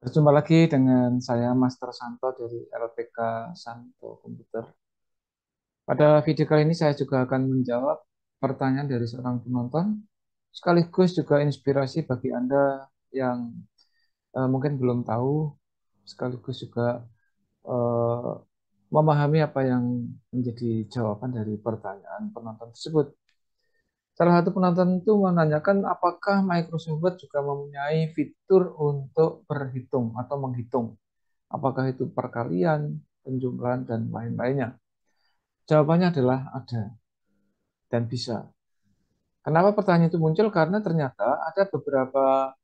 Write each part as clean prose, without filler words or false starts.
Berjumpa lagi dengan saya Master Santo dari LPK Santo Komputer. Pada video kali ini saya juga akan menjawab pertanyaan dari seorang penonton, sekaligus juga inspirasi bagi Anda yang mungkin belum tahu, sekaligus juga eh, memahami apa yang menjadi jawaban dari pertanyaan penonton tersebut. Salah satu penonton itu menanyakan apakah Microsoft Word juga mempunyai fitur untuk berhitung atau menghitung. Apakah itu perkalian, penjumlahan, dan lain-lainnya? Jawabannya adalah ada dan bisa. Kenapa pertanyaan itu muncul? Karena ternyata ada beberapa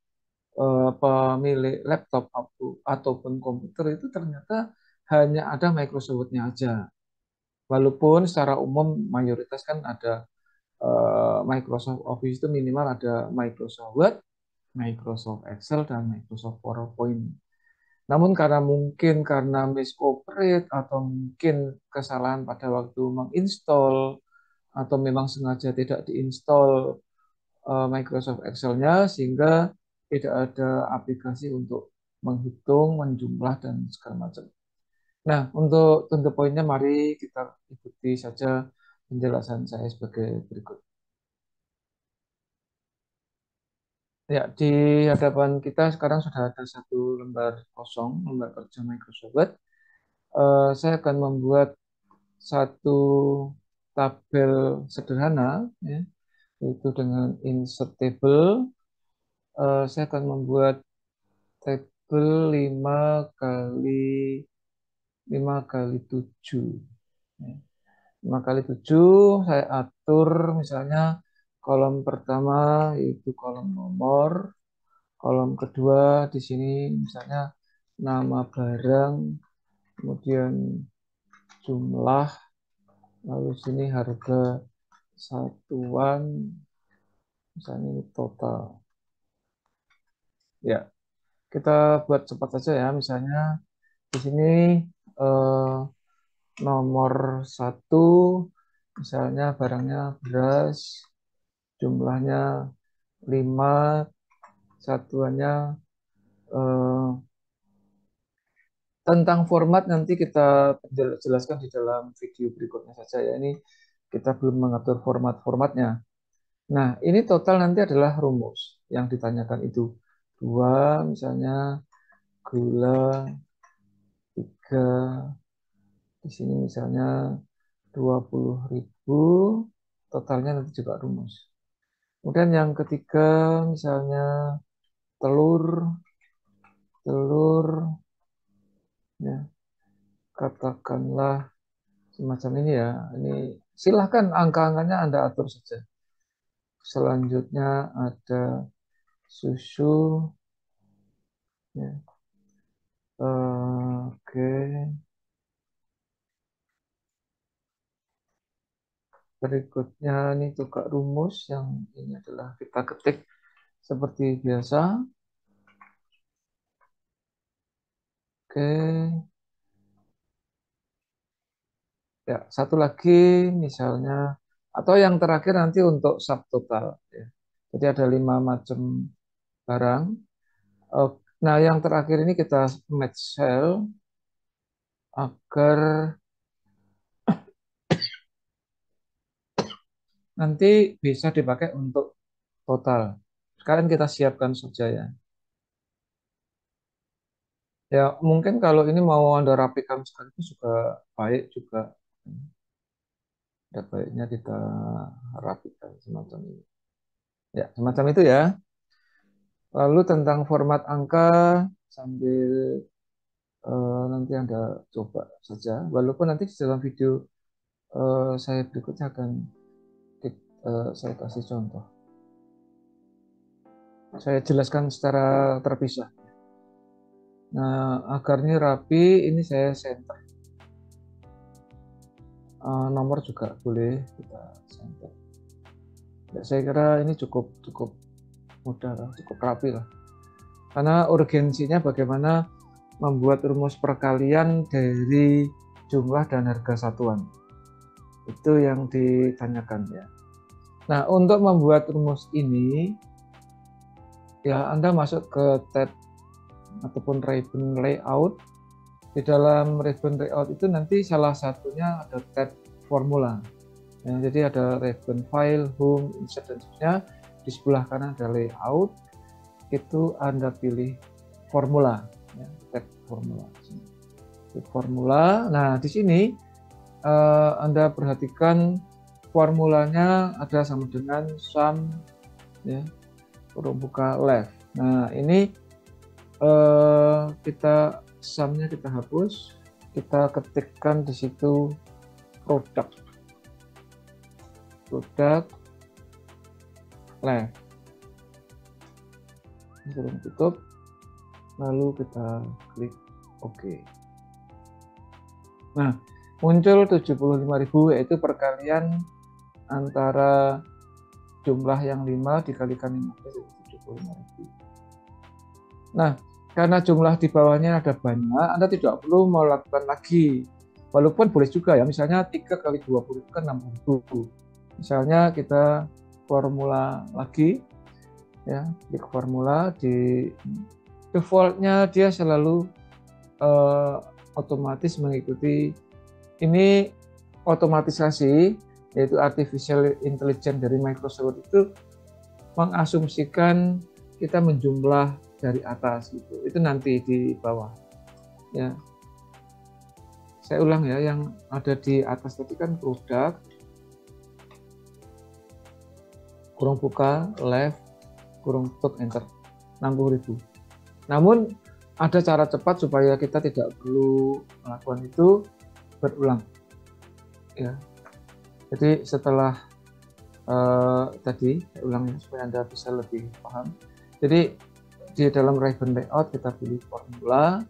pemilik laptop ataupun komputer itu ternyata hanya ada Microsoft Word-nya aja. Walaupun secara umum mayoritas kan ada Microsoft Office itu minimal ada Microsoft Word, Microsoft Excel, dan Microsoft PowerPoint. Namun karena misoperate atau mungkin kesalahan pada waktu menginstall atau memang sengaja tidak diinstal Microsoft Excel-nya sehingga tidak ada aplikasi untuk menghitung, menjumlah dan segala macam. Nah, untuk to the point-nya mari kita ikuti saja penjelasan saya sebagai berikut. Ya, di hadapan kita sekarang sudah ada satu lembar kosong, lembar kerja Microsoft Word. Saya akan membuat satu tabel sederhana, ya, yaitu dengan insert table. Saya akan membuat tabel 5 kali 7. 5 kali 7 saya atur misalnya kolom pertama yaitu kolom nomor, kolom kedua di sini misalnya nama barang, kemudian jumlah, lalu sini harga satuan, misalnya ini total. Ya, kita buat cepat saja ya. Misalnya di sini eh, nomor satu, misalnya barangnya beras, jumlahnya 5, satuannya eh, tentang format nanti kita jelaskan di dalam video berikutnya saja ya. Ini kita belum mengatur formatnya. Nah, ini total nanti adalah rumus yang ditanyakan itu. Dua, misalnya gula, tiga, di sini misalnya 20.000, totalnya nanti juga rumus. Kemudian yang ketiga, misalnya telur, telur, ya, katakanlah semacam ini ya. Ini silahkan angka-angkanya Anda atur saja. Selanjutnya ada susu, ya. Oke. Berikutnya ini juga rumus yang ini adalah kita ketik seperti biasa. Oke. Ya, satu lagi misalnya atau yang terakhir nanti untuk subtotal ya. Jadi ada 5 macam barang. Oh, nah, yang terakhir ini kita match cell agar nanti bisa dipakai untuk total. Sekarang kita siapkan saja ya. Ya, mungkin kalau ini mau Anda rapikan sekaligus juga baik juga. Ada baiknya kita rapikan semacam ini. Ya, semacam itu ya. Lalu tentang format angka sambil nanti Anda coba saja. Walaupun nanti di dalam video saya berikutnya akan saya kasih contoh. Saya jelaskan secara terpisah. Nah, agar ini rapi, ini saya center. Nomor juga boleh kita center. Ya, saya kira ini cukup mudah lah, cukup rapi lah. Karena urgensinya bagaimana membuat rumus perkalian dari jumlah dan harga satuan. Itu yang ditanyakan ya. Nah, untuk membuat rumus ini, ya Anda masuk ke tab ataupun ribbon layout. Di dalam ribbon layout itu nanti salah satunya ada tab formula. Ya, jadi ada ribbon file, home, insert, dan seterusnya. Di sebelah kanan ada layout, itu Anda pilih formula, ya, tab formula. Formula. Nah, di sini Anda perhatikan formulanya ada sama dengan sum, ya, kurung buka left. Nah, ini kita sumnya kita hapus, kita ketikkan di situ produk left, kurung tutup, lalu kita klik OK. Nah, muncul 75.000, yaitu perkalian antara jumlah yang 5 dikalikan 15 itu 75.000. Nah, karena jumlah di bawahnya ada banyak, Anda tidak perlu melakukan lagi. Walaupun boleh juga ya, misalnya 3 kali 20 itu kan 60.000. Misalnya kita formula lagi, ya, klik formula, di defaultnya dia selalu otomatis mengikuti ini otomatisasi, yaitu artificial intelligence dari Microsoft itu mengasumsikan kita menjumlah dari atas gitu. Itu nanti di bawah. Ya. Saya ulang ya, yang ada di atas tadi kan produk, kurung buka left, kurung tutup enter, 60.000. Namun ada cara cepat supaya kita tidak perlu melakukan itu berulang. Ya. Jadi setelah tadi saya ulang ya supaya Anda bisa lebih paham. Jadi di dalam ribbon layout kita pilih formula.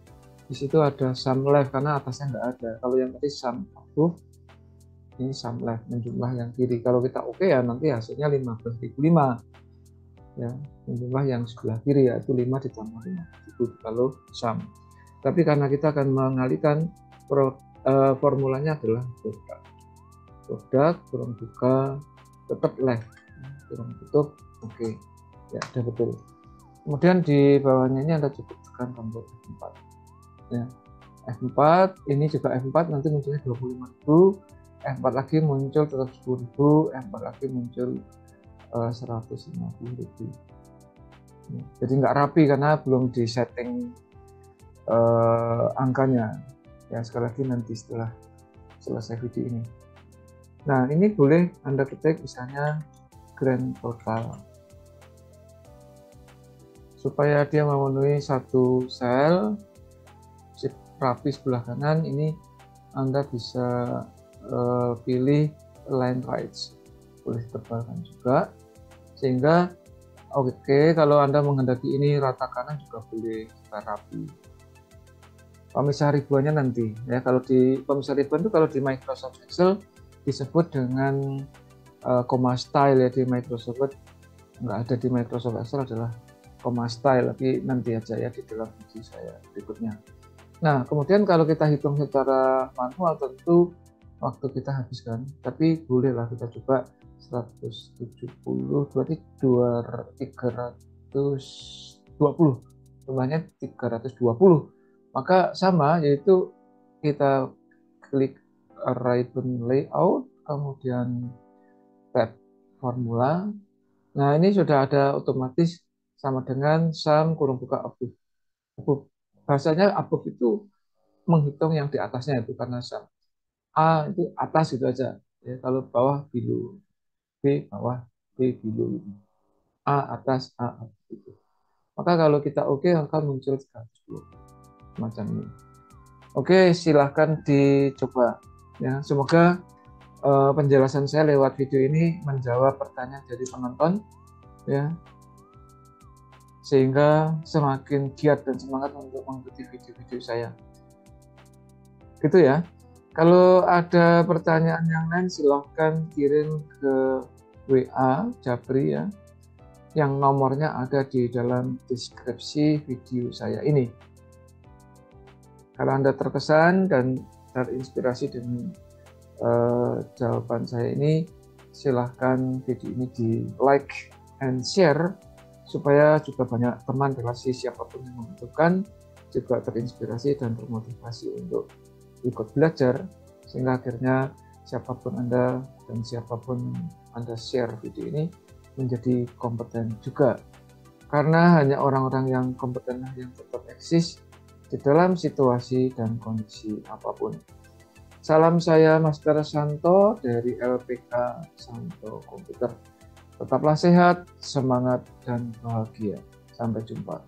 Di situ ada sum left karena atasnya nggak ada. Kalau yang tadi sum above, ini sum left menjumlah yang kiri. Kalau kita oke ya nanti hasilnya 15.005. Ya, menjumlah yang sebelah kiri yaitu 5 ditambah 5 itu kalau sum. Tapi karena kita akan mengalihkan formulanya adalah produk kurung buka tetap left, kurung tutup oke. Ya, sudah betul. Kemudian di bawahnya ini Anda cukup tekan tombol F4. Ya, F4 ini juga F4 nanti munculnya 25.000, F4 lagi muncul tetap 10.000, F4 lagi muncul 150.000. Jadi nggak rapi karena belum di setting angkanya. Ya, sekali lagi nanti setelah selesai video ini. Nah, ini boleh Anda ketik misalnya grand total supaya dia memenuhi satu sel rapi sebelah kanan. Ini Anda bisa pilih align right, boleh tebalkan juga sehingga oke, kalau Anda menghendaki ini rata kanan juga boleh kita rapi. Pemisah ribuannya nanti ya, kalau di pemisah ribuan itu kalau di Microsoft Excel disebut dengan comma style ya, di Microsoft Word nggak ada, di Microsoft Excel adalah comma style, tapi nanti aja ya di dalam video saya berikutnya. Nah, kemudian kalau kita hitung secara manual tentu waktu kita habiskan, tapi bolehlah kita coba 170 berarti 320, jumlahnya 320. Maka sama, yaitu kita klik ribbon layout, kemudian tab formula. Nah, ini sudah ada otomatis sama dengan sum kurung buka above. Bahasanya above itu menghitung yang di atasnya, itu karena sum. A itu atas gitu aja. Ya, kalau bawah below, B bawah, B below. A atas, A atas gitu. Maka kalau kita oke, akan muncul 110 macam ini. Oke, silahkan dicoba ya. Semoga penjelasan saya lewat video ini menjawab pertanyaan dari penonton ya, sehingga semakin giat dan semangat untuk mengikuti video-video saya. Gitu ya. Kalau ada pertanyaan yang lain silahkan kirim ke WA Japri ya, yang nomornya ada di dalam deskripsi video saya ini. Kalau Anda terkesan dan terinspirasi dengan jawaban saya ini, silahkan video ini di like and share supaya juga banyak teman relasi siapapun yang membutuhkan juga terinspirasi dan termotivasi untuk ikut belajar, sehingga akhirnya siapapun Anda dan siapapun Anda share video ini menjadi kompeten juga. Karena hanya orang-orang yang kompeten yang tetap eksis di dalam situasi dan kondisi apapun. Salam saya Master Santo dari LPK Santo Komputer. Tetaplah sehat, semangat, dan bahagia. Sampai jumpa.